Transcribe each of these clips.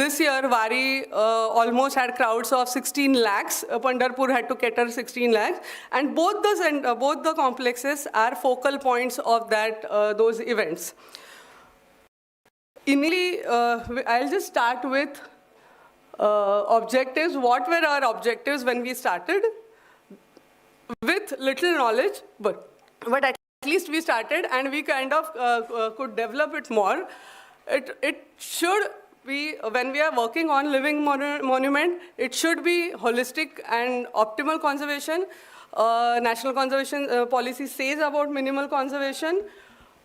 this year, Wari almost had crowds of 16 lakhs. Pandharpur had to cater 16 lakhs. And both the complexes are focal points of those events. Initially, I'll just start with objectives. What were our objectives when we started? With little knowledge, but at least we started, and we kind of could develop it more. It should be, when we are working on living monument, it should be holistic and optimal conservation. National conservation policy says about minimal conservation,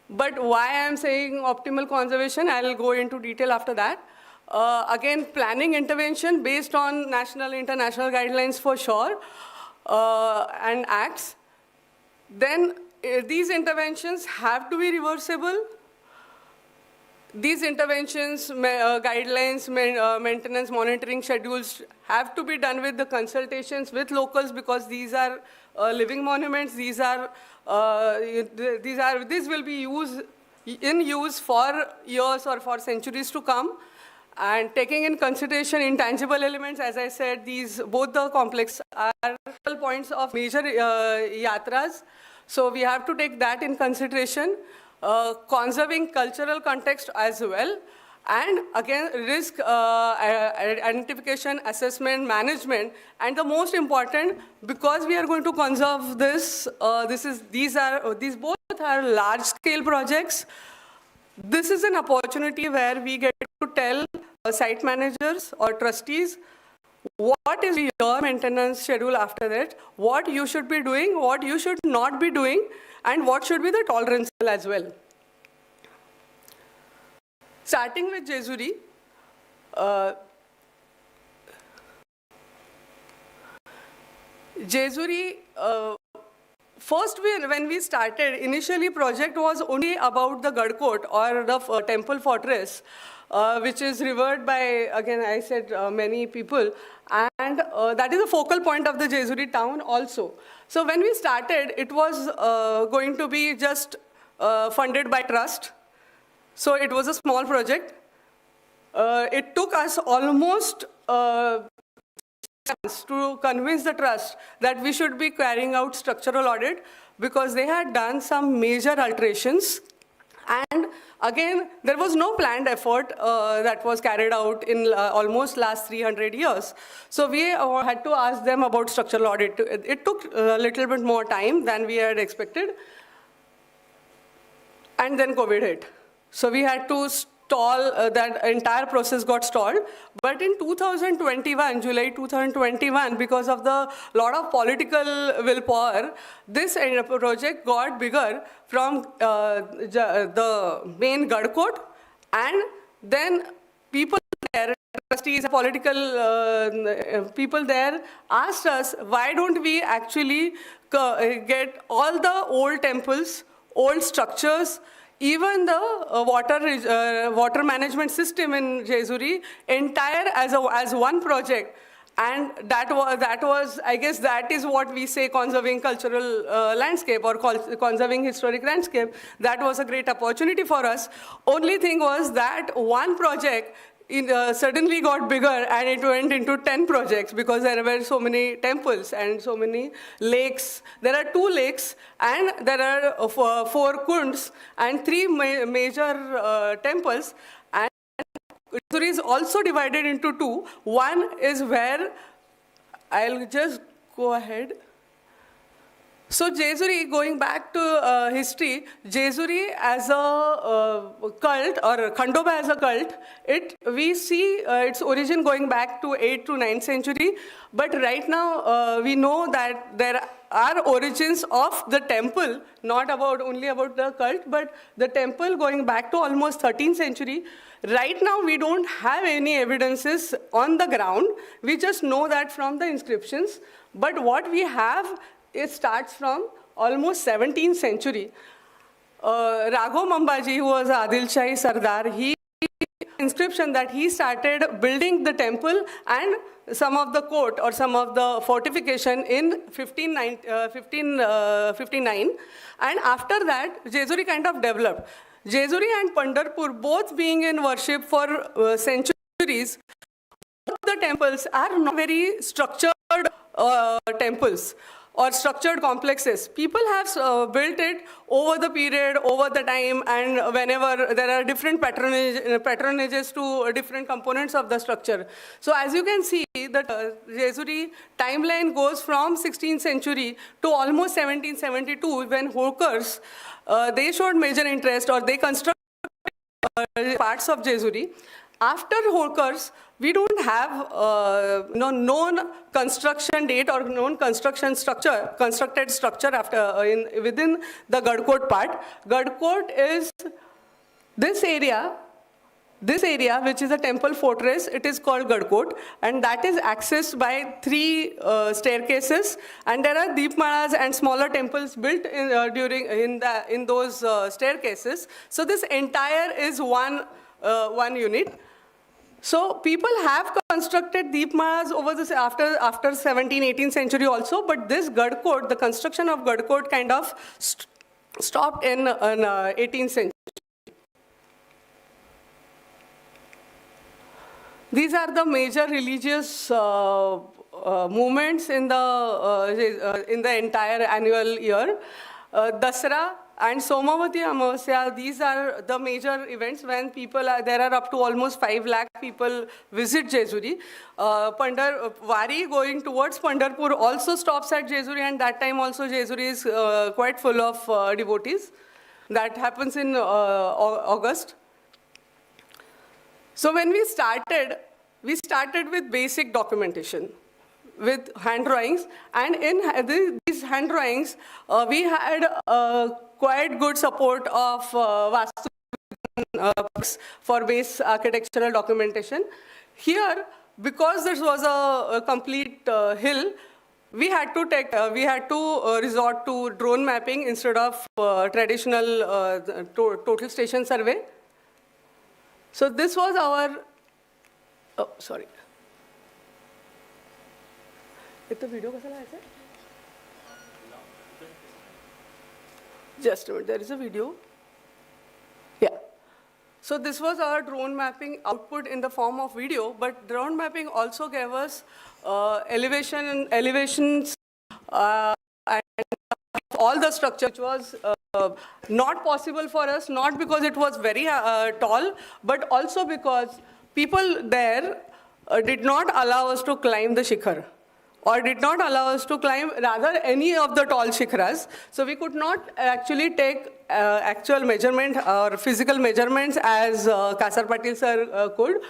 but why I'm saying optimal conservation, I'll go into detail after that. Again, planning intervention based on national, international guidelines for sure, and acts. Then these interventions have to be reversible. These interventions, guidelines, maintenance, monitoring schedules have to be done with the consultations with locals, because these are living monuments. This will be in use for years or for centuries to come. And taking in consideration intangible elements, as I said, both the complexes are points of major yatras. So we have to take that in consideration. Conserving cultural context as well, and again risk identification, assessment, management, and the most important, because we are going to conserve this, these both are large-scale projects. This is an opportunity where we get to tell site managers or trustees what is your maintenance schedule after that, what you should be doing, what you should not be doing, and what should be the tolerance as well. Starting with Jejuri, first when we started, initially project was only about the Gadkot or the temple fortress, which is revered by, again, I said, many people. And that is a focal point of the Jejuri town also. So when we started, it was going to be just funded by trust. So it was a small project. It took us almost to convince the trust that we should be carrying out structural audit, because they had done some major alterations. And again, there was no planned effort that was carried out in almost last 300 years. So we had to ask them about structural audit. It took a little bit more time than we had expected. And then COVID hit. So we had to stall, that entire process got stalled. But in 2021, July 2021, because of the lot of political willpower, this project got bigger from the main Gadkot, and then people there, trustees, political people there asked us, why don't we actually get all the old temples, old structures, even the water management system in Jejuri, entire as one project. And that was, I guess, that is what we say conserving cultural landscape or conserving historic landscape. That was a great opportunity for us. Only thing was that one project suddenly got bigger, and it went into 10 projects, because there were so many temples and so many lakes. There are 2 lakes, and there are 4 kunds and 3 major temples. And Jejuri is also divided into 2. One is where, I'll just go ahead. So Jejuri, going back to history, Jejuri as a cult, or Khandoba as a cult, we see its origin going back to 8th to 9th century. But right now, we know that there are origins of the temple, not only about the cult, but the temple going back to almost 13th century. Right now, we don't have any evidences on the ground. We just know that from the inscriptions. But what we have, it starts from almost 17th century. Raghav Mambaji, who was Adil Shahi Sardar, inscription that he started building the temple and some of the court or some of the fortification in 1559. And after that, Jejuri kind of developed. Jejuri and Pandharpur both being in worship for centuries Jejuris, the temples are not very structured temples or structured complexes. People have built it over the period, over the time, and whenever there are different patronages to different components of the structure. So as you can see, the Jejuri timeline goes from 16th century to almost 1772, when Holkars, they showed major interest, or they constructed parts of Jejuri. After Holkars, we don't have known construction date or known construction structure, constructed structure within the Gadkot part. Gadkot is this area, which is a temple fortress. It is called Gadkot, and that is accessed by 3 staircases. And there are deepmalas and smaller temples built in those staircases. So this entire is one unit. So people have constructed deepmalas over this after 17th, 18th century also, but this Gadkot, the construction of Gadkot kind of stopped in 18th century. These are the major religious movements in the entire annual year. Dasara and Somavati Amavasya, these are the major events when there are up to almost 5 lakh people visit Jejuri. Wari going towards Pandharpur also stops at Jejuri, and that time also Jejuri is quite full of devotees. That happens in August. So when we started with basic documentation, with hand drawings, and in these hand drawings, we had quite good support of Vastu for base architectural documentation. Here, because this was a complete hill, we had to resort to drone mapping instead of traditional total station survey. So this was our, oh, sorry. Video just a minute, there is a video. Yeah. So this was our drone mapping output in the form of video, but drone mapping also gave us elevations and all the structure, which was not possible for us, not because it was very tall, but also because people there did not allow us to climb the shikhar, or did not allow us to climb rather any of the tall shikhras. So we could not actually take actual measurement or physical measurements as Kasar Patil sir could,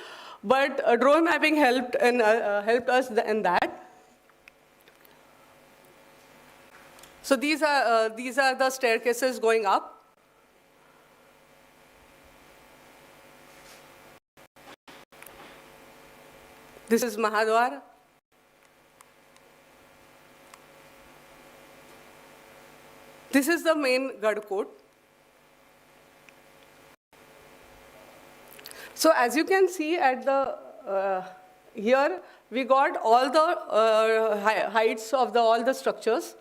but drone mapping helped us in that. So these are the staircases going up. This is Mahadwar. This is the main Gadkot. So as you can see at the here, we got all the heights of all the structures.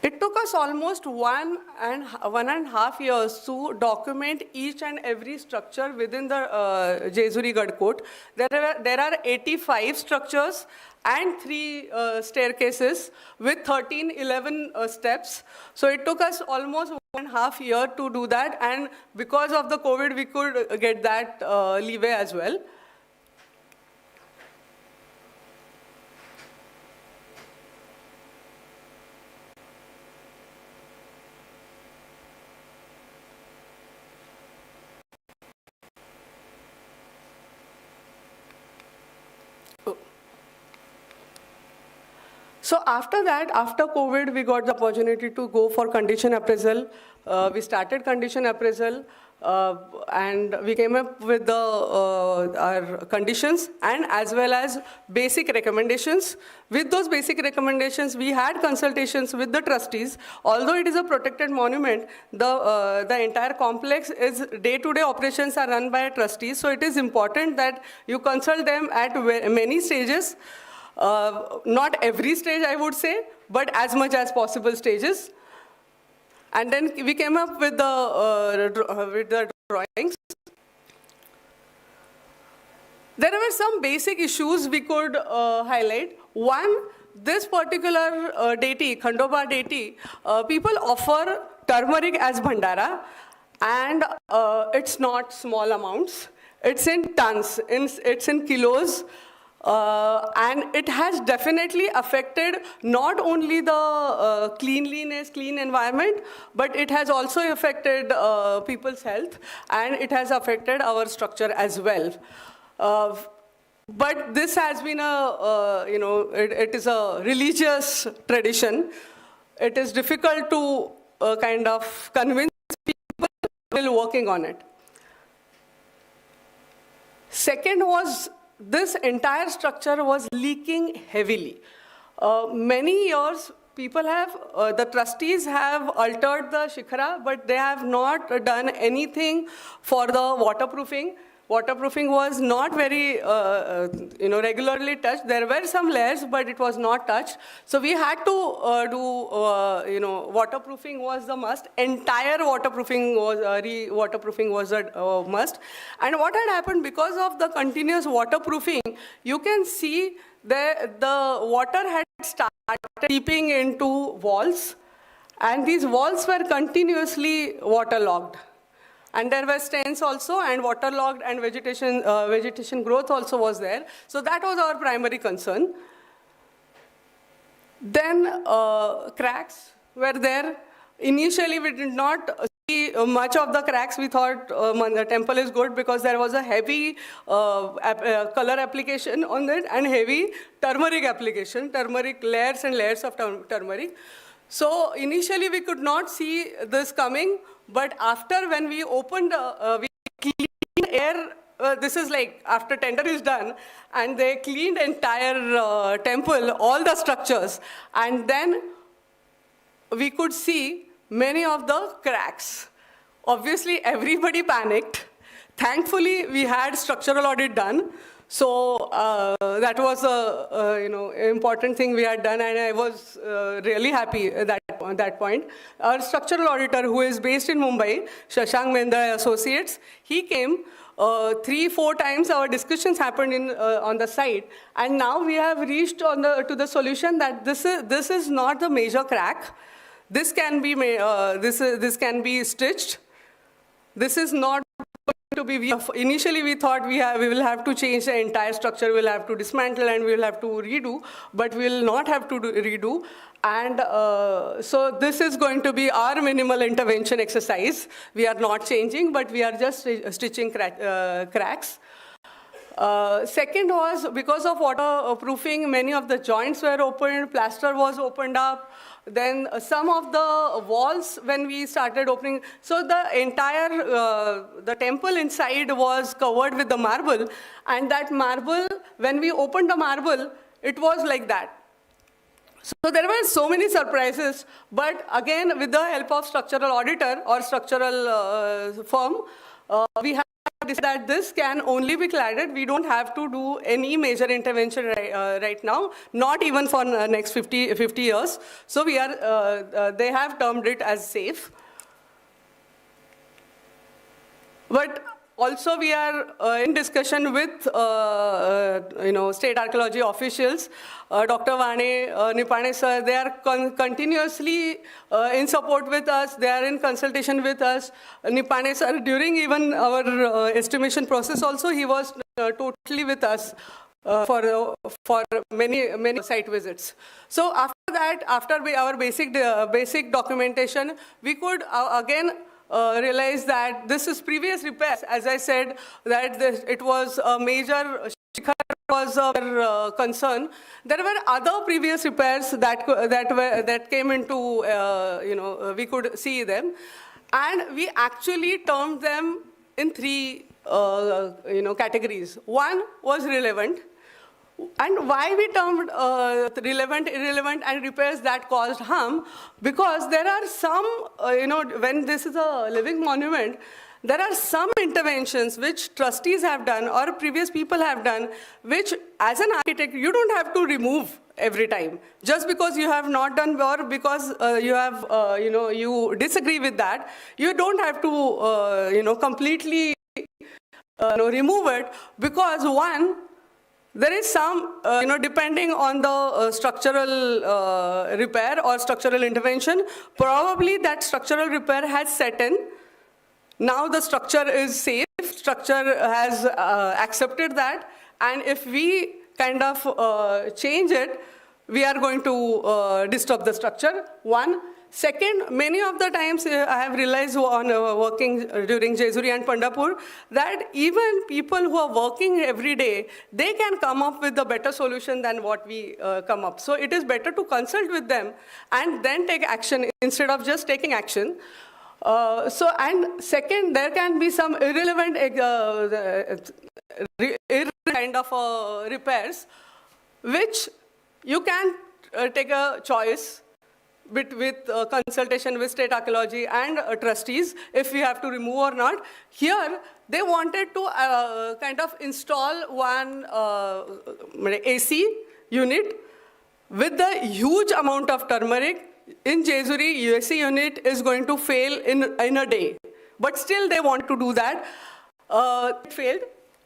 It took us almost 1.5 years to document each and every structure within the Jejuri Gadkot. There are 85 structures and 3 staircases with 11 steps. So it took us almost 1.5 years to do that, and because of the COVID, we could get that leeway as well. So after that, after COVID, we got the opportunity to go for condition appraisal. We started condition appraisal. And we came up with our conditions and as well as basic recommendations. With those basic recommendations, we had consultations with the trustees. Although it is a protected monument, the entire complex is day-to-day operations are run by trustees. So it is important that you consult them at many stages. Not every stage, I would say, but as much as possible stages. And then we came up with the drawings. There were some basic issues we could highlight. One, this particular deity, Khandoba deity, people offer turmeric as bhandara, and it's not small amounts. It's in tons, it's in kilos. And it has definitely affected not only the cleanliness, clean environment, but it has also affected people's health, and it has affected our structure as well. But this has been it is a religious tradition. It is difficult to kind of convince people while working on it. Second was, this entire structure was leaking heavily. Many years, people have, the trustees have altered the shikhara, but they have not done anything for the waterproofing. Waterproofing was not very, regularly touched. There were some layers, but it was not touched. So we had to waterproofing was the must. Entire waterproofing was a must. And what had happened, because of the continuous waterproofing, you can see the water had started seeping into walls, and these walls were continuously waterlogged. And there were stains also, and waterlogged, and vegetation growth also was there. So that was our primary concern. Then cracks were there. Initially, we did not see much of the cracks. We thought the temple is good because there was a heavy color application on it and heavy turmeric application, turmeric layers and layers of turmeric. So initially, we could not see this coming. But after, when we opened, we cleaned air, this is like after tender is done, and they cleaned entire temple, all the structures, and then we could see many of the cracks. Obviously, everybody panicked. Thankfully, we had structural audit done. So that was a important thing we had done, and I was really happy at that point. Our structural auditor, who is based in Mumbai, Shashank Mendra Associates, he came 3-4 times. Our discussions happened on the site, and now we have reached to the solution that this is not the major crack. This can be this can be stitched. This is not to be. Initially, we thought we will have to change the entire structure. We'll have to dismantle and we'll have to redo, but we'll not have to redo. And so this is going to be our minimal intervention exercise. We are not changing, but we are just stitching cracks. Second was, because of waterproofing, many of the joints were opened, plaster was opened up. Then some of the walls, when we started opening, so the entire, the temple inside was covered with the marble, and that marble, when we opened the marble, it was like that. So there were so many surprises, but again, with the help of structural auditor or structural firm, we have decided that this can only be cladded. We don't have to do any major intervention right now, not even for next 50 years. So we are, they have termed it as safe. But also we are in discussion with state archaeology officials. Dr. Wahane, Nipane sir, they are continuously in support with us. They are in consultation with us. Nipane sir, during even our estimation process also, he was totally with us for many site visits. So after that, after our basic documentation, we could again realize that this is previous repairs. As I said, that it was a major was our concern. There were other previous repairs that came into, we could see them. And we actually termed them in three categories. One was relevant. And why we termed relevant, irrelevant, and repairs that caused harm? Because there are some, when this is a living monument, there are some interventions which trustees have done or previous people have done, which as an architect, you don't have to remove every time. Just because you have not done or because you disagree with that, you don't have to, completely remove it, because one, there is some, depending on the structural repair or structural intervention, probably that structural repair has set in. Now the structure is safe, structure has accepted that, and if we kind of change it, we are going to disturb the structure, one. Second, many of the times I have realized on working during Jejuri and Pandharpur that even people who are working every day, they can come up with a better solution than what we come up. So it is better to consult with them and then take action instead of just taking action. And second, there can be some irrelevant kind of repairs, which you can take a choice with consultation with state archaeology and trustees if we have to remove or not. Here, they wanted to kind of install one AC unit with the huge amount of turmeric. In Jejuri, AC unit is going to fail in a day. But still they want to do that. It failed,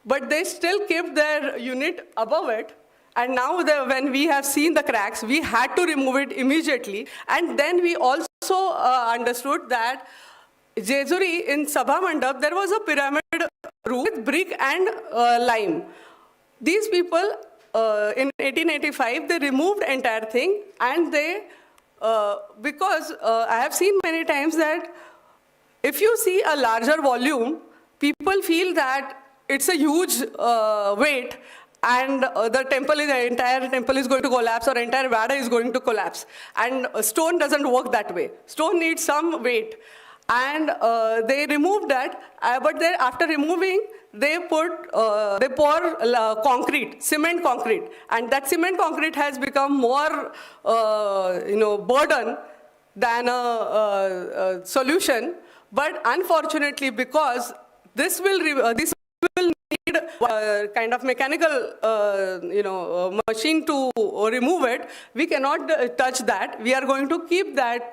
but they still kept their unit above it. And now when we have seen the cracks, we had to remove it immediately. And then we also understood that Jejuri in Sabha Mandap, there was a pyramid roof with brick and lime. These people, in 1885, they removed the entire thing, and they, because I have seen many times that if you see a larger volume, people feel that it's a huge weight, and the entire temple is going to collapse, or entire Vada is going to collapse. And stone doesn't work that way. Stone needs some weight. And they removed that, but then after removing, they pour concrete, cement concrete. And that cement concrete has become more, burden than a solution. But unfortunately, because this will need kind of mechanical, machine to remove it, we cannot touch that. We are going to keep that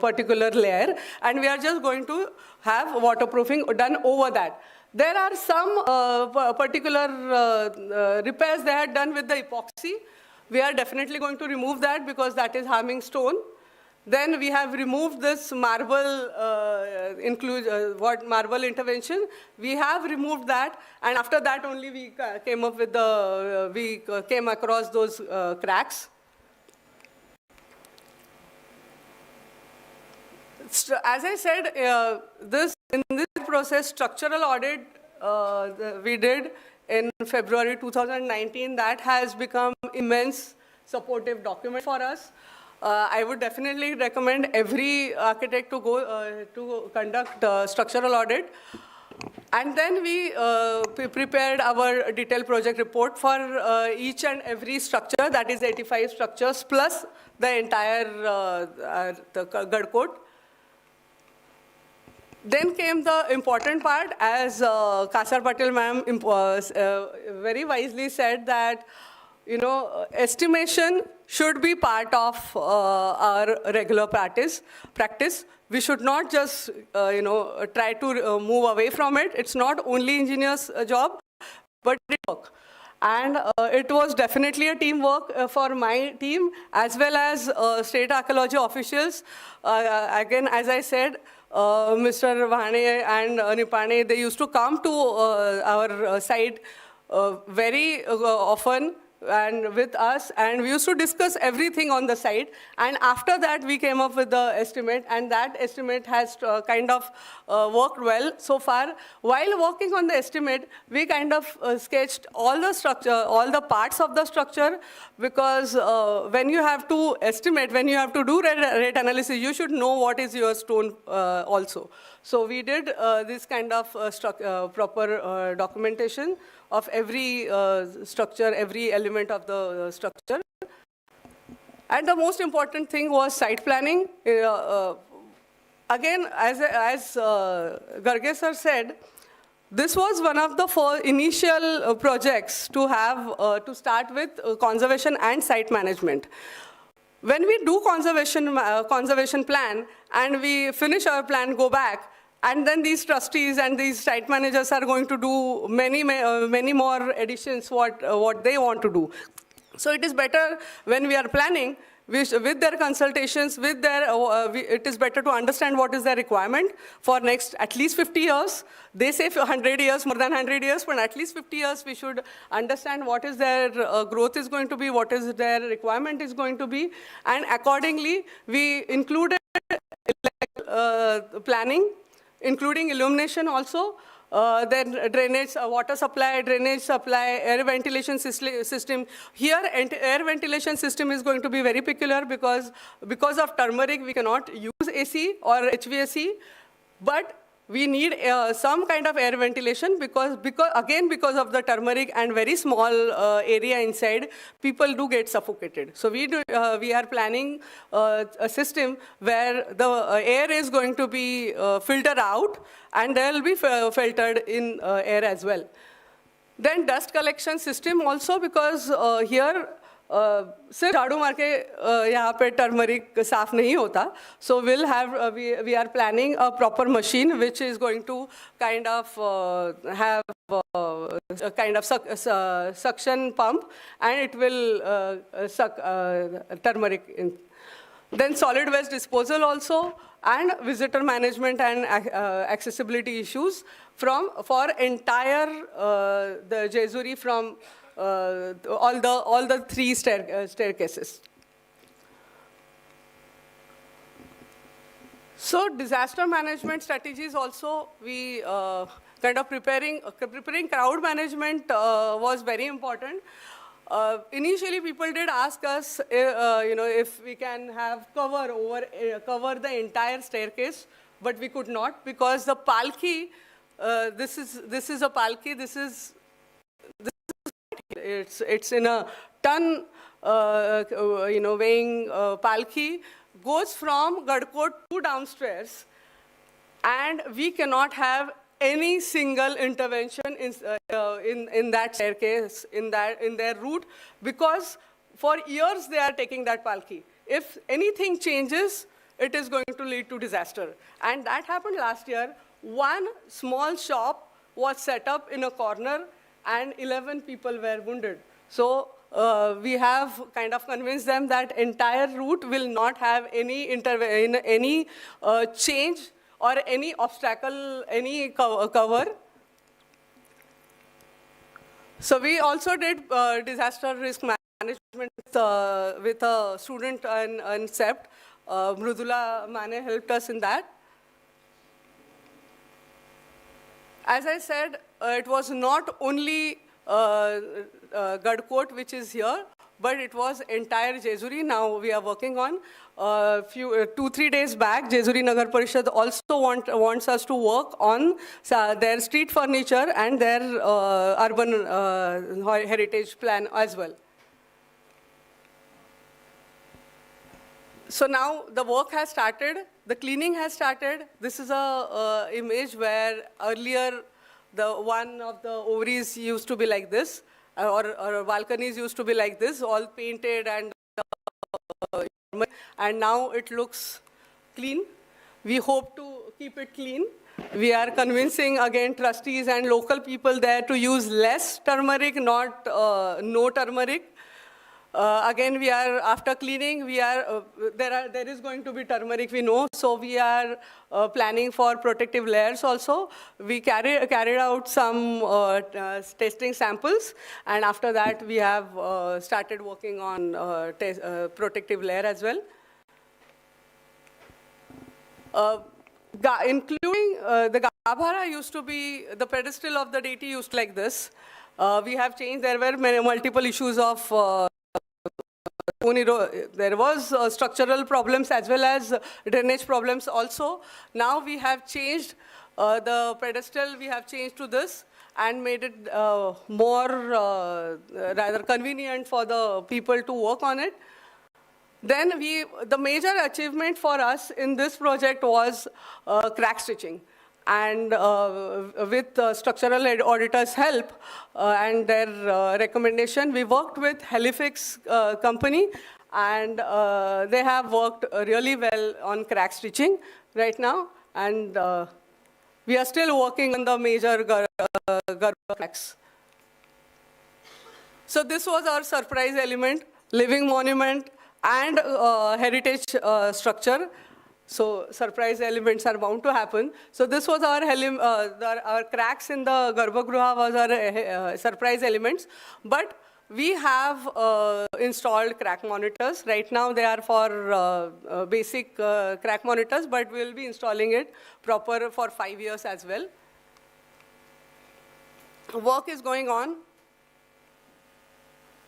particular layer, and we are just going to have waterproofing done over that. There are some particular repairs they had done with the epoxy. We are definitely going to remove that because that is harming stone. Then we have removed this marble, marble intervention. We have removed that, and after that only we came up with we came across those cracks. As I said, in this process, structural audit we did in February 2019. That has become immense supportive document for us. I would definitely recommend every architect to go to conduct structural audit. And then we prepared our detailed project report for each and every structure, that is 85 structures, plus the entire Gadkot. Then came the important part, as Kasar Patel ma'am very wisely said that, estimation should be part of our regular practice. We should not just, try to move away from it. It's not only engineers' job, but work. And it was definitely a teamwork for my team, as well as state archaeology officials. Again, as I said, Mr. Wahane and Nipane, they used to come to our site very often. and with us, and we used to discuss everything on the site. And after that, we came up with the estimate, and that estimate has kind of worked well so far. While working on the estimate, we kind of sketched all the structure, all the parts of the structure, because when you have to estimate, when you have to do rate analysis, you should know what is your stone also. So we did this kind of proper documentation of every structure, every element of the structure. And the most important thing was site planning. Again, as Garge sir said, this was one of the initial projects to have to start with conservation and site management. When we do conservation plan and we finish our plan, go back, and then these trustees and these site managers are going to do many more additions what they want to do. So it is better when we are planning, with their consultations, it is better to understand what is their requirement for next at least 50 years. They say 100 years, more than 100 years, but at least 50 years we should understand what is their growth is going to be, what is their requirement is going to be, and accordingly we included planning, including illumination also, then drainage, water supply, drainage supply, air ventilation system. Here, air ventilation system is going to be very peculiar because of turmeric, we cannot use AC or HVAC, but we need some kind of air ventilation because of the turmeric and very small area inside, people do get suffocated. So we are planning a system where the air is going to be filtered out, and there will be filtered in air as well. Then dust collection system also, because here सिर्फ झाड़ू मार के यहाँ पे turmeric साफ नहीं होता. So we'll have we are planning a proper machine which is going to kind of have a kind of suction pump, and it will suck turmeric in. Then solid waste disposal also, and visitor management and accessibility issues for entire the Jejuri, from all the three staircases. So disaster management strategies also, we kind of preparing crowd management was very important. Initially, people did ask us, if we can have cover the entire staircase, but we could not, because the palki, this is a palki, it's in a ton, weighing palki, goes from Gadkot to downstairs, and we cannot have any single intervention in that staircase, in their route, because for years they are taking that palki. If anything changes, it is going to lead to disaster. And that happened last year. One small shop was set up in a corner, and 11 people were wounded. So we have kind of convinced them that entire route will not have any change or any obstacle, any cover. So we also did disaster risk management with a student in SEPT. Mrudula Mane helped us in that. As I said, it was not only Gadkot which is here, but it was entire Jejuri. Now we are working on 2-3 days back. Jejuri Nagar Parishad also wants us to work on their street furniture and their urban heritage plan as well. So now the work has started, the cleaning has started. This is a image where earlier one of the ovaries used to be like this, or balconies used to be like this, all painted, and now it looks clean. We hope to keep it clean. We are convincing again trustees and local people there to use less turmeric, not no turmeric. Again, we are, after cleaning, we are, there is going to be turmeric, we know, so we are planning for protective layers also. We carried out some testing samples, and after that, we have started working on protective layer as well. Including the Gabhara used to be, the pedestal of the deity used like this. We have changed, there were multiple issues of there was structural problems as well as drainage problems also. Now we have changed the pedestal, we have changed to this and made it more rather convenient for the people to work on it. Then the major achievement for us in this project was crack stitching. And with structural auditors' help and their recommendation, we worked with Halifax company, and they have worked really well on crack stitching right now. And we are still working on the major Garba cracks. So this was our surprise element, living monument and heritage structure. So surprise elements are bound to happen. So this was our cracks in the Garbhagruha was our surprise elements. But we have installed crack monitors. Right now they are for basic crack monitors, but we'll be installing it proper for 5 years as well. Work is going on.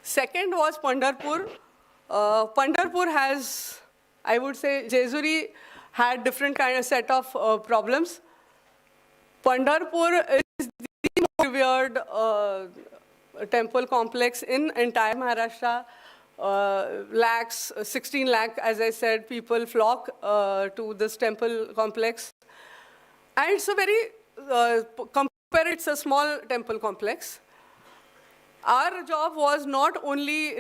Second was Pandharpur. Pandharpur has, I would say, Jejuri had different kind of set of problems. Pandharpur is the most revered temple complex in entire Maharashtra. 16 lakh, as I said, people flock to this temple complex. And it's a very, it's a small temple complex. Our job was not only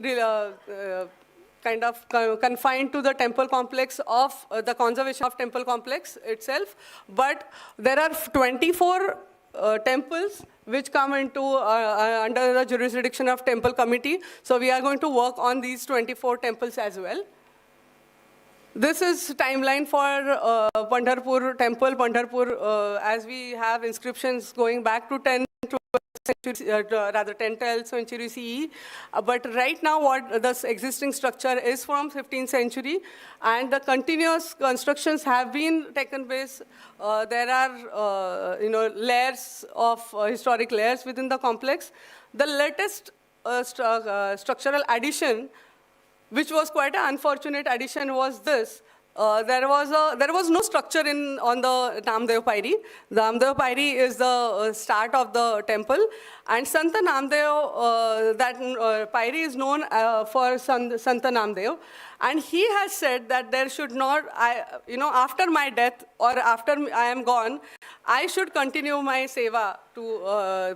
kind of confined to the temple complex of the conservation of temple complex itself, but there are 24 temples which come into under the jurisdiction of temple committee. So we are going to work on these 24 temples as well. This is timeline for Pandharpur temple. Pandharpur, as we have inscriptions going back to 10 century, rather 10th, 12th century CE. But right now, what this existing structure is from 15th century, and the continuous constructions have been taken place. There are, layers of historic layers within the complex. The latest structural addition, which was quite an unfortunate addition, was this. There was no structure on the Namdev Pairi. The Namdev Pairi is the start of the temple, and Santa Namdev, that Pairi is known for Santa Namdev, and he has said that there should not, after my death or after I am gone, I should continue my seva to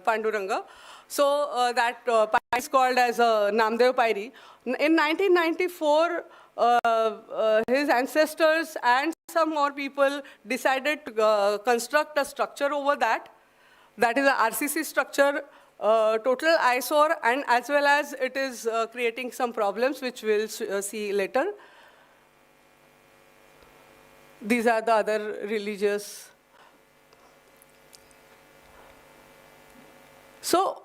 Panduranga. So that Pairi is called as Namdev Pairi. In 1994. His ancestors and some more people decided to construct a structure over that. That is a RCC structure, total eyesore, and as well as it is creating some problems, which we'll see later. These are the other religious. So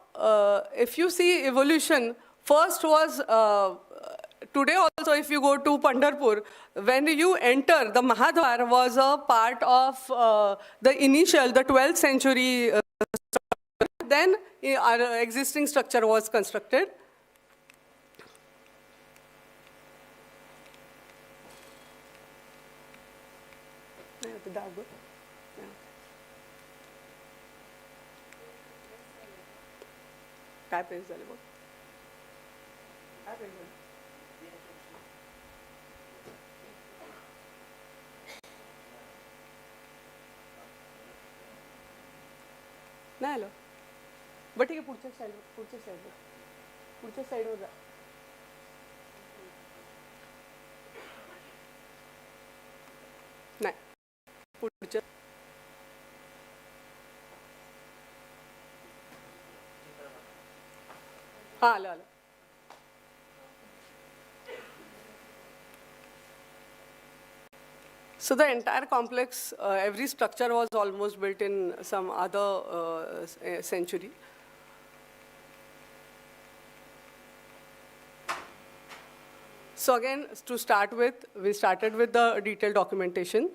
if you see evolution, first was today also, if you go to Pandharpur, when you enter, the Mahadwar was a part of the initial, the 12th century then our existing structure was constructed. नाही आलो but ठीक आहे पुढच्या साईडवर जा नाही पुढच्या हां आलं So the entire complex, every structure was almost built in some other century. So again, to start with, we started with the detailed documentation.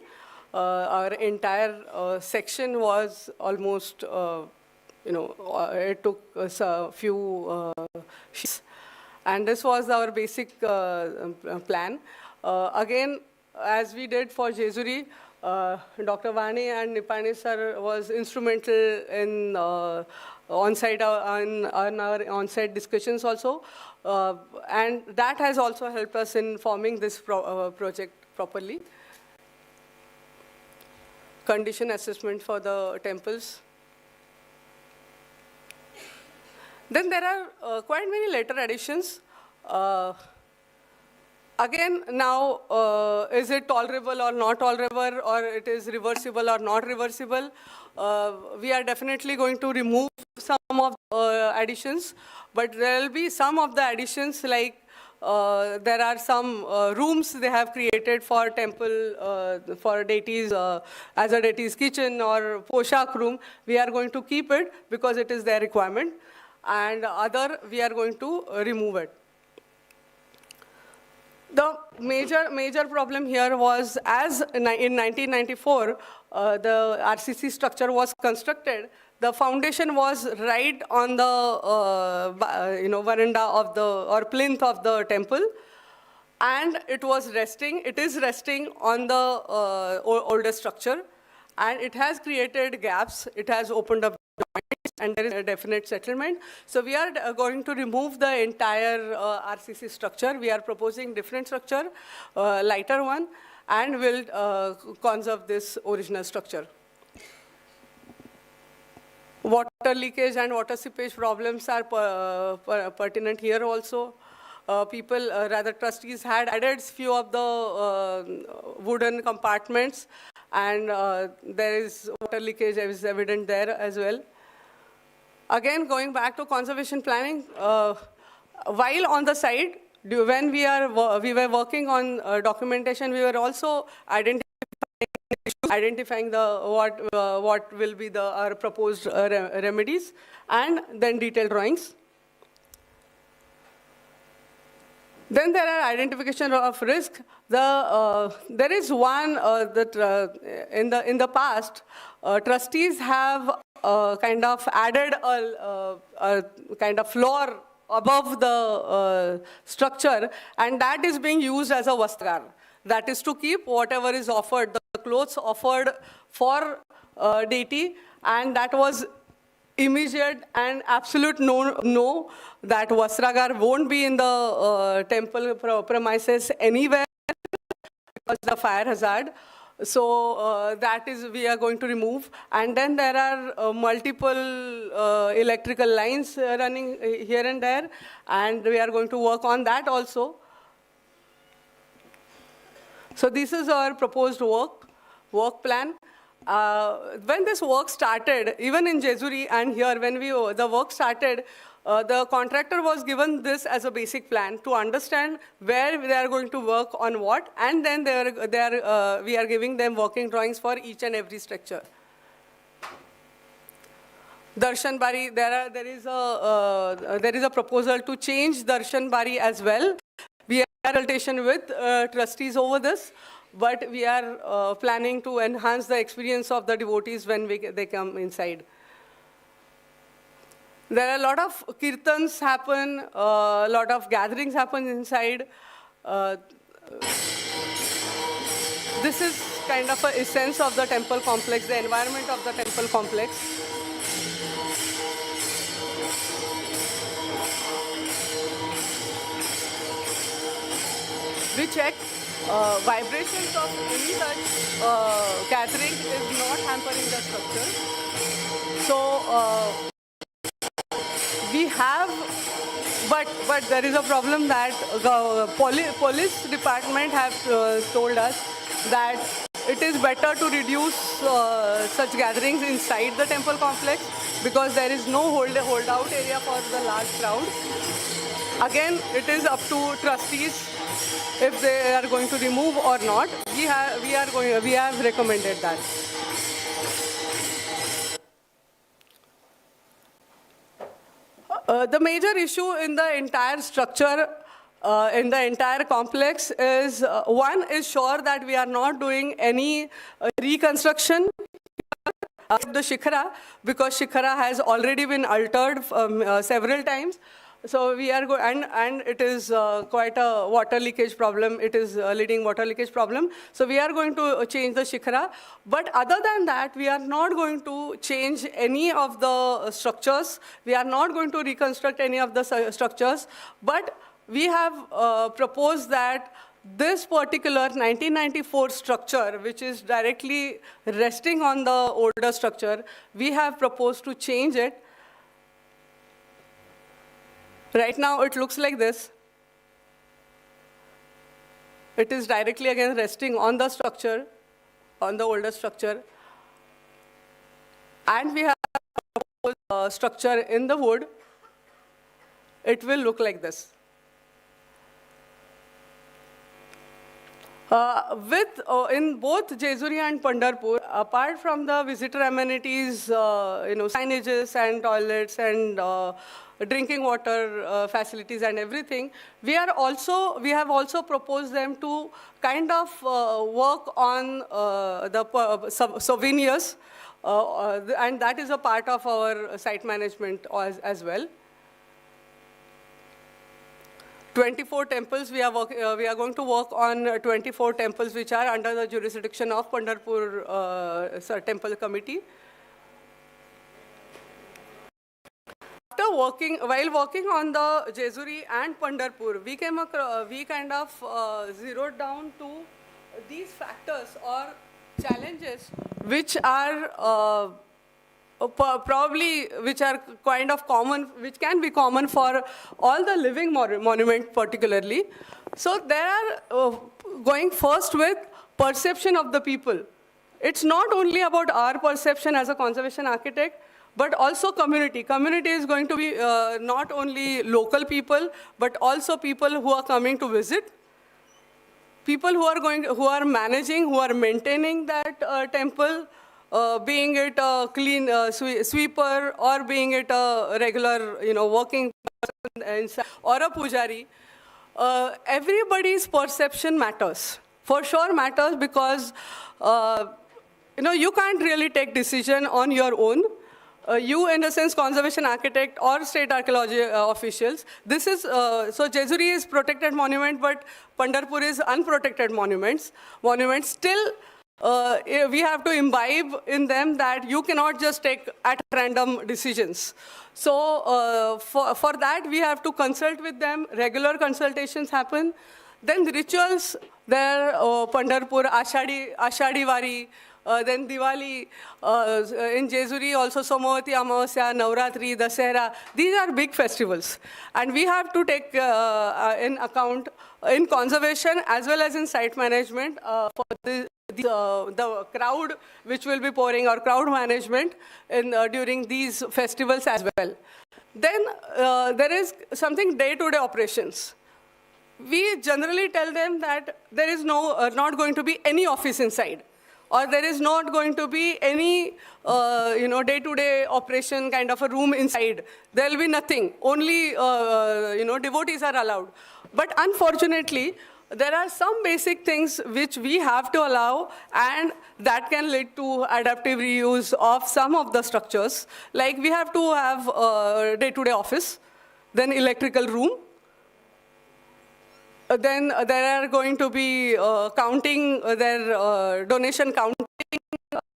Our entire section was almost, it took us a few sheets. And this was our basic plan. Again, as we did for Jejuri, Dr. Wahane and Nipane sir was instrumental in on-site on our on-site discussions also. And that has also helped us in forming this project properly. Condition assessment for the temples. Then there are quite many later additions. Again, now, is it tolerable or not tolerable, or it is reversible or not reversible? We are definitely going to remove some of the additions, but there will be some of the additions, like there are some rooms they have created for temple, for deities, as a deity's kitchen or poshak room. We are going to keep it because it is their requirement, and other we are going to remove it. The major problem here was, as in 1994, the RCC structure was constructed, the foundation was right on the veranda of the, or plinth of the temple, and it was resting. It is resting on the older structure, and it has created gaps. It has opened up joints, and there is a definite settlement. So we are going to remove the entire RCC structure. We are proposing different structure, lighter one, and will conserve this original structure. Water leakage and water seepage problems are pertinent here also. Trustees had added few of the wooden compartments, and there is water leakage is evident there as well. Again, going back to conservation planning, while on the site, when we were working on documentation, we were also identifying what will be our proposed remedies, and then detailed drawings. Then there are identification of risk. There is one that in the past, trustees have kind of added a kind of floor above the structure, and that is being used as a vastragar. That is to keep whatever is offered, the clothes offered for deity, and that was immediate and absolute no, that vastragar won't be in the temple premises anywhere because the fire hazard. So that is we are going to remove. And then there are multiple electrical lines running here and there, and we are going to work on that also. So this is our proposed work plan. When this work started, even in Jejuri and here, when the work started, the contractor was given this as a basic plan to understand where they are going to work on what, and then we are giving them working drawings for each and every structure. Darshan Bari, there is a proposal to change Darshan Bari as well. We are in consultation with trustees over this, but we are planning to enhance the experience of the devotees when they come inside. There are a lot of kirtans happen, a lot of gatherings happen inside. This is kind of an essence of the temple complex, the environment of the temple complex. We check vibrations of any such gathering is not hampering the structure. So we have, but there is a problem that the police department have told us that it is better to reduce such gatherings inside the temple complex because there is no holdout area for the large crowd. Again, it is up to trustees if they are going to remove or not. We have recommended that. The major issue in the entire structure, in the entire complex is, one is sure that we are not doing any reconstruction of the Shikhara, because Shikhara has already been altered several times. So we are and it is quite a water leakage problem. It is a leading water leakage problem. So we are going to change the Shikhara. But other than that, we are not going to change any of the structures. We are not going to reconstruct any of the structures. But we have proposed that this particular 1994 structure, which is directly resting on the older structure, we have proposed to change it. Right now, it looks like this. It is directly again resting on the structure, on the older structure. And we have a structure in the wood. It will look like this. In both Jejuri and Pandharpur, apart from the visitor amenities, signages and toilets and drinking water facilities and everything, we have also proposed them to kind of work on the souvenirs, and that is a part of our site management as well. 24 temples, we are going to work on 24 temples which are under the jurisdiction of Pandharpur Temple Committee. While working on the Jejuri and Pandharpur, we kind of zeroed down to these factors or challenges which are which are kind of common, which can be common for all the living monument particularly. So there are going first with perception of the people. It's not only about our perception as a conservation architect, but also community. Community is going to be not only local people, but also people who are coming to visit. People who are managing, who are maintaining that temple, being it a clean sweeper or being it a regular, working person or a pujari, everybody's perception matters. For sure matters, because you can't really take decision on your own. You, in a sense, conservation architect or state archaeology officials, this is, so Jejuri is protected monument, but Pandharpur is unprotected monuments. Still, we have to imbibe in them that you cannot just take at random decisions. So for that, we have to consult with them. Regular consultations happen. Then the rituals, there, Pandharpur, Ashadi Wari, then Diwali, in Jejuri also Somavati Amavasya, Navratri, Dasera. These are big festivals. And we have to take in account in conservation as well as in site management for the crowd which will be pouring, or crowd management during these festivals as well. Then there is something day-to-day operations. We generally tell them that there is not going to be any office inside, or there is not going to be any day-to-day operation kind of a room inside. There will be nothing. Only devotees are allowed. But unfortunately, there are some basic things which we have to allow, and that can lead to adaptive reuse of some of the structures. Like we have to have a day-to-day office, then electrical room. Then there are going to be donation counting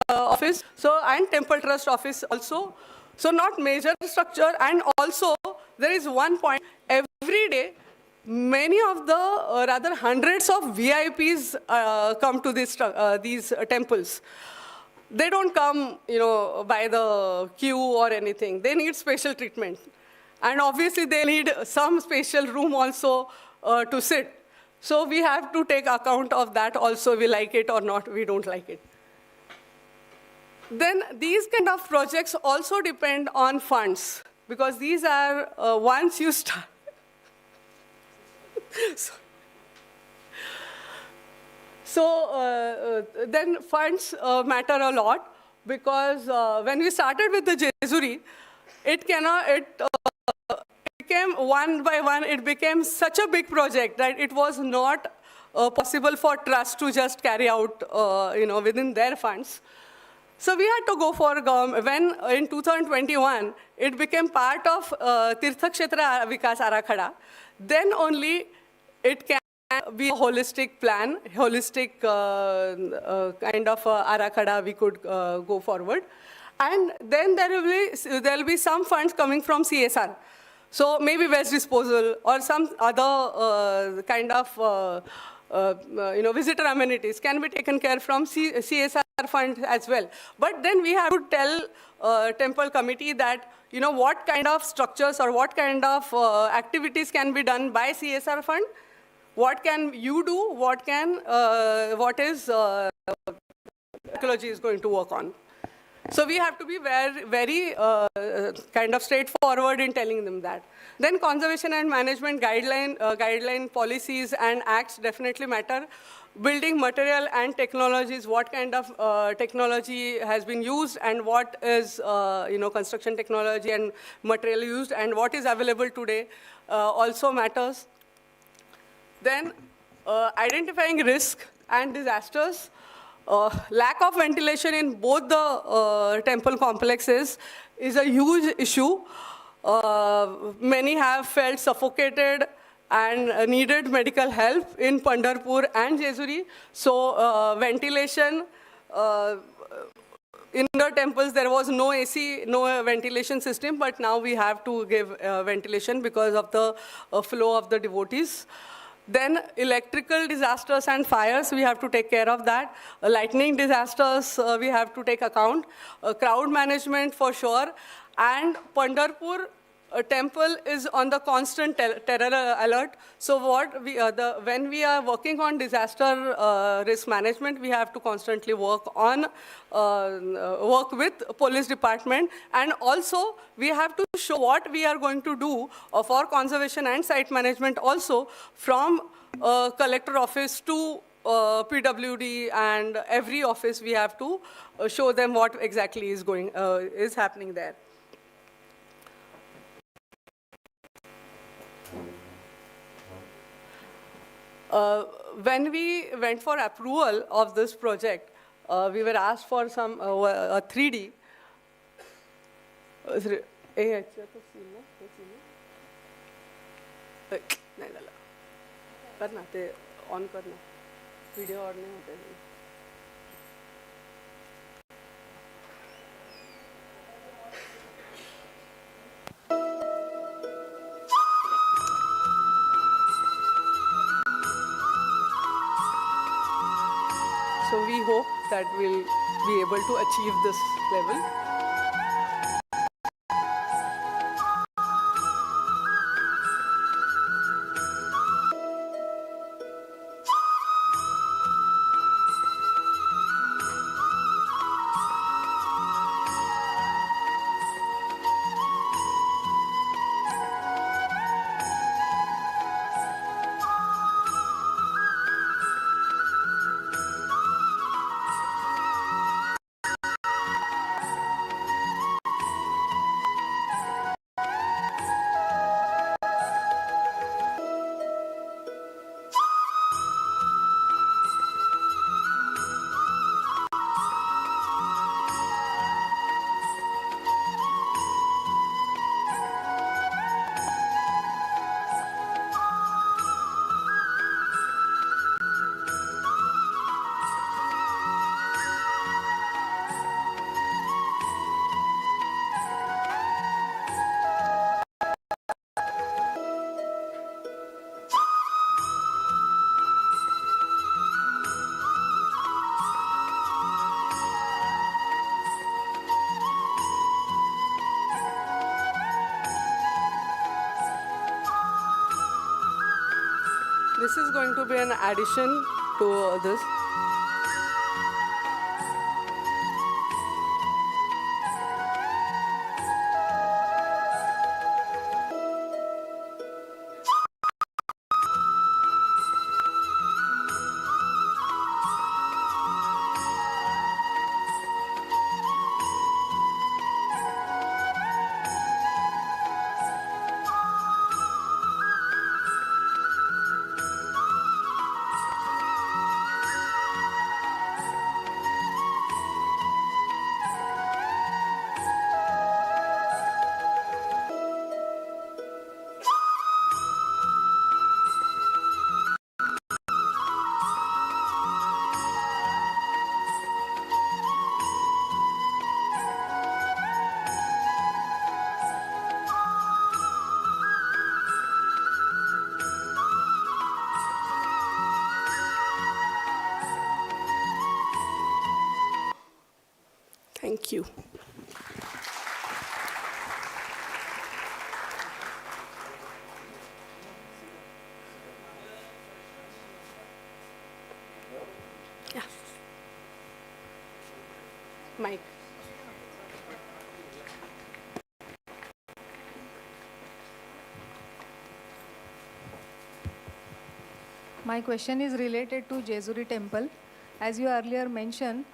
office, and temple trust office also. So not major structure, and also there is one point, every day, many of the, rather hundreds of VIPs come to these temples. They don't come, by the queue or anything. They need special treatment. And obviously they need some special room also to sit. So we have to take account of that also. We like it or not, we don't like it. Then these kind of projects also depend on funds, because these are, once you start, So then funds matter a lot, because when we started with the Jejuri, it became one by one, it became such a big project that it was not possible for trust to just carry out within their funds. So we had to go for government. When in 2021, it became part of Tirthakshetra Vikas Arakhada, then only it can be a holistic plan, holistic kind of Arakhada we could go forward. And then there will be some funds coming from CSR. So maybe waste disposal or some other kind of visitor amenities can be taken care from CSR fund as well. But then we have to tell temple committee that, what kind of structures or what kind of activities can be done by CSR fund, what can you do, what is archaeology is going to work on. So we have to be very kind of straightforward in telling them that. Then conservation and management guideline policies and acts definitely matter. Building material and technologies, what kind of technology has been used and what is construction technology and material used and what is available today also matters. Then identifying risk and disasters. Lack of ventilation in both the temple complexes is a huge issue. Many have felt suffocated and needed medical help in Pandharpur and Jejuri. So ventilation, in the temples there was no AC, no ventilation system, but now we have to give ventilation because of the flow of the devotees. Then electrical disasters and fires, we have to take care of that. Lightning disasters, we have to take account. Crowd management for sure. And Pandharpur temple is on the constant terror alert. So when we are working on disaster risk management, we have to constantly work with police department. And also, we have to show what we are going to do for conservation and site management also, from collector office to PWD and every office. We have to show them what exactly is happening there. When we went for approval of this project, we were asked for some 3D. करना ते on करना video on नहीं होते हैं. So we hope that we'll be able to achieve this level. This is going to be an addition to this. Mike. My question is related to Jejuri temple. As you earlier mentioned,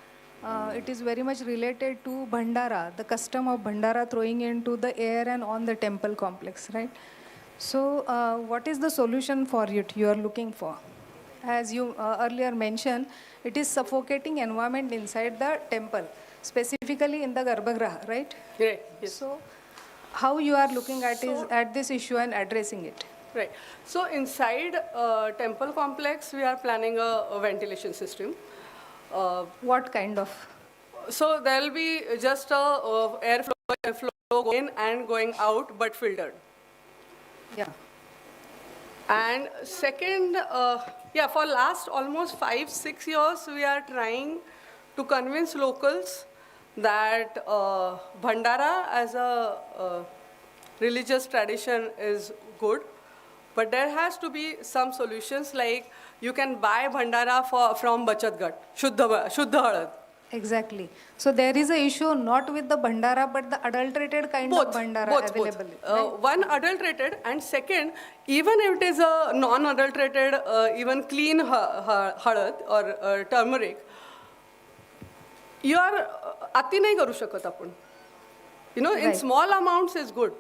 it is very much related to Bhandara, the custom of Bhandara throwing into the air and on the temple complex, right? So what is the solution for it you are looking for? As you earlier mentioned, it is suffocating environment inside the temple, specifically in the Garbhagriha, right? Right. Yes. So how you are looking at this issue and addressing it? Right. So inside temple complex, we are planning a ventilation system. What kind of? So there will be just a airflow going in and going out, but filtered. Yeah. And second, for last almost 5-6 years, we are trying to convince locals that Bhandara as a religious tradition is good. But there has to be some solutions, like you can buy Bhandara from Bachat Gat, Shuddha Halad. Exactly. So there is a issue not with the Bhandara, but the adulterated kind of Bhandara available. Both. One adulterated, and second, even if it is a non-adulterated, even clean halad or turmeric, you are ati nahi karu shakat apun. You know, in small amounts is good.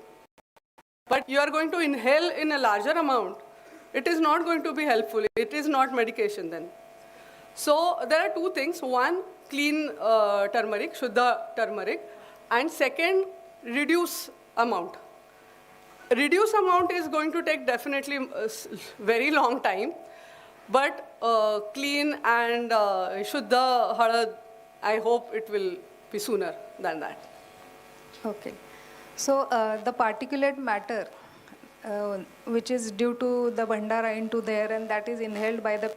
But you are going to inhale in a larger amount, it is not going to be helpful. It is not medication then. So there are two things. One, clean turmeric, Shuddha turmeric. And second, reduce amount. Reduce amount is going to take definitely a very long time. But clean and Shuddha halad, I hope it will be sooner than that. Okay. So the particulate matter, which is due to the Bhandara into there, and that is inhaled by the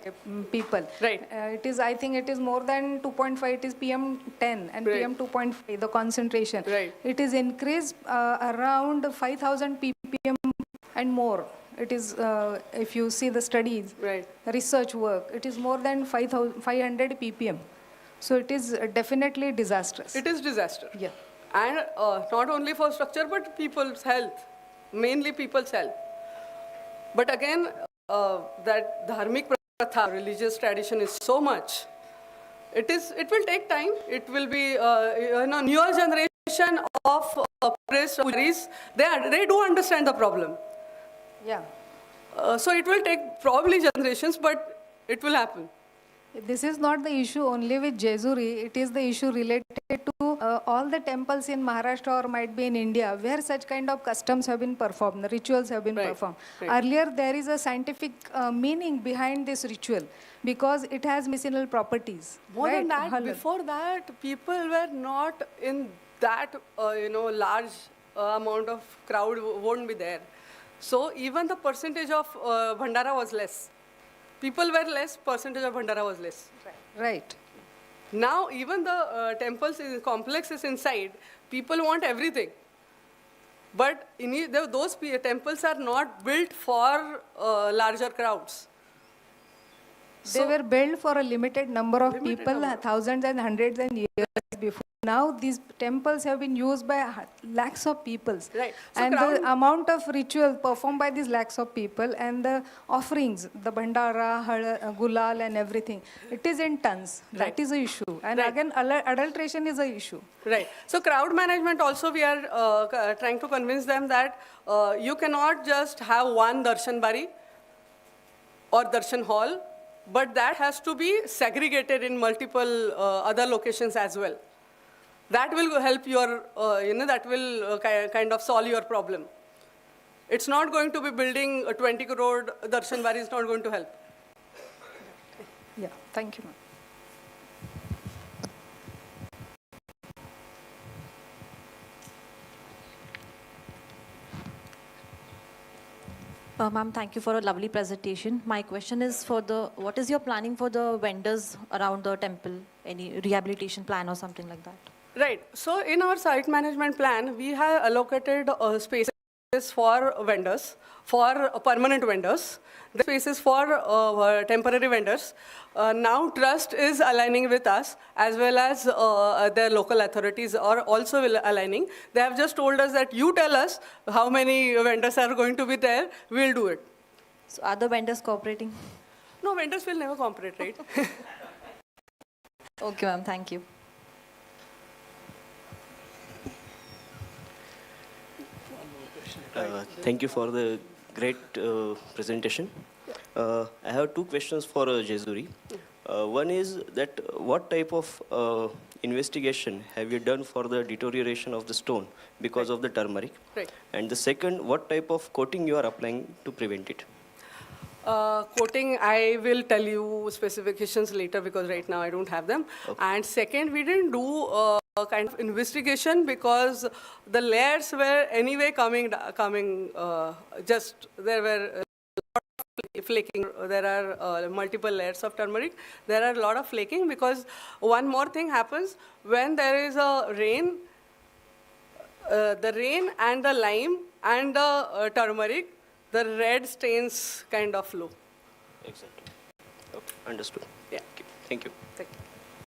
people. Right. It is, I think it is more than 2.5, it is PM10 and Right. PM2.5, the concentration. Right. It is increased around 5,000 ppm and more. It is, if you see the studies, Right. research work, it is more than 500 ppm. So it is definitely disastrous. It is disaster. Yeah. And not only for structure, but people's health, mainly people's health. But again, that dharmic pratha, religious tradition is so much. It will take time. It will be, newer generation of priests, they do understand the problem. Yeah. So it will take probably generations, but it will happen. This is not the issue only with Jejuri, it is the issue related to all the temples in Maharashtra or might be in India where such kind of customs have been performed, the rituals have been performed. Right. Earlier there is a scientific meaning behind this ritual because it has medicinal properties. More than that, before that, people were not in that large amount of crowd won't be there. So even the percentage of Bhandara was less. People were less, percentage of Bhandara was less. Right. Now, even the temples, complexes inside, people want everything. But those temples are not built for larger crowds. They were built for a limited number of people, thousands and hundreds and years before. Now these temples have been used by lakhs of people. Right. So and the amount of ritual performed by these lakhs of people and the offerings, the Bhandara, Gulal and everything, it is in tons. Right. That is the issue. And again, adulteration is an issue. Right. So crowd management also, we are trying to convince them that you cannot just have one darshan bari or darshan hall, but that has to be segregated in multiple other locations as well. That will help your, that will kind of solve your problem. It's not going to be building a 20 crore darshan bari, is not going to help. Yeah, thank you, ma'am. Ma'am, thank you for a lovely presentation. My question is what is your planning for the vendors around the temple? Any rehabilitation plan or something like that? Right. So in our site management plan, we have allocated spaces is for vendors, for permanent vendors. The space is for temporary vendors. Now trust is aligning with us as well as the local authorities are also aligning. They have just told us that you tell us how many vendors are going to be there, we'll do it. So are the vendors cooperating? No, vendors will never cooperate, right? Okay, ma'am, thank you. Thank you for the great presentation. I have two questions for Jejuri. One is that what type of investigation have you done for the deterioration of the stone because of the turmeric? Right. And the second, what type of coating you are applying to prevent it? Coating, I will tell you specifications later because right now I don't have them. Okay. And second, we didn't do a kind of investigation because the layers were anyway coming, just there were flaking. There are multiple layers of turmeric. There are a lot of flaking because one more thing happens when there is a rain. The rain and the lime and the turmeric, the red stains kind of flow. Exactly. Okay, understood. Yeah. Okay, thank you. Thank you.